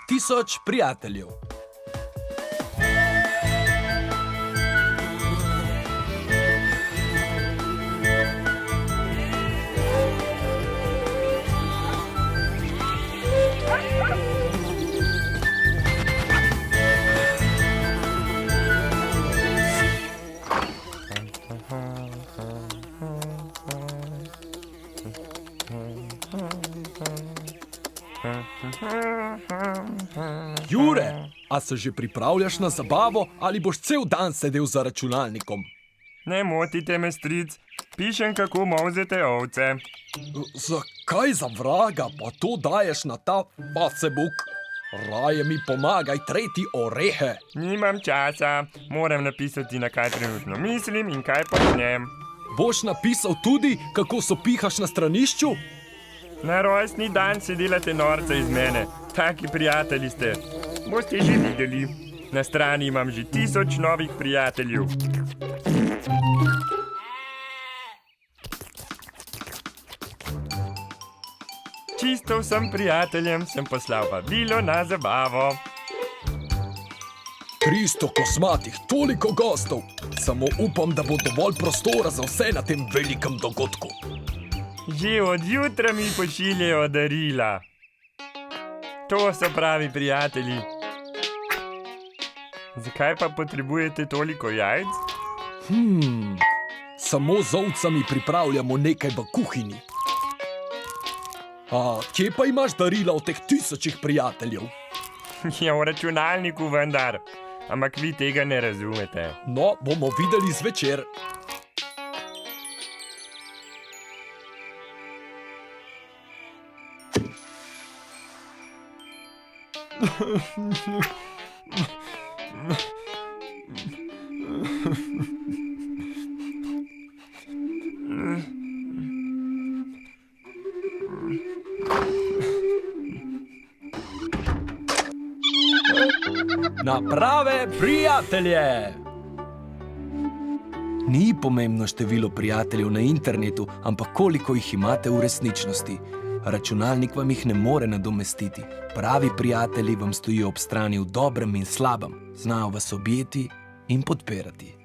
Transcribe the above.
1000 prijateljev. Jure, a se že pripravljaš na zabavo ali boš cel dan sedel za računalnikom? Ne motite me, stric. Pišem, kako molzete ovce. Zakaj za vraga pa to daješ na ta Facebook? Raje mi pomagaj treti orehe. Nimam časa. Moram napisati, na kaj trenutno mislim in kaj počnem. Boš napisal tudi, kako sopihaš na stranišču? Na rojstni dan se delate norca iz mene. Taki prijatelji ste. Boste že videli. Na strani imam že 1000 novih prijateljev. Čisto vsem prijateljem sem poslal vabilo na zabavo. 300 kosmatih, toliko gostov. Samo upam, da bo dovolj prostora za vse na tem velikem dogodku. Že od jutra mi pošiljajo darila. To so pravi prijatelji. Zakaj pa potrebujete toliko jajc? Samo z ovcami pripravljamo nekaj v kuhinji. A kje pa imaš darila od teh 1000 prijateljev? Ja, v računalniku vendar. Ampak vi tega ne razumete. No, bomo videli zvečer. Na prave prijatelje! Ni pomembno število prijateljev na internetu, ampak koliko jih imate v resničnosti. Računalnik vam jih ne more nadomestiti. Pravi prijatelji vam stojijo ob strani v dobrem in slabem, znajo vas objeti in podpirati.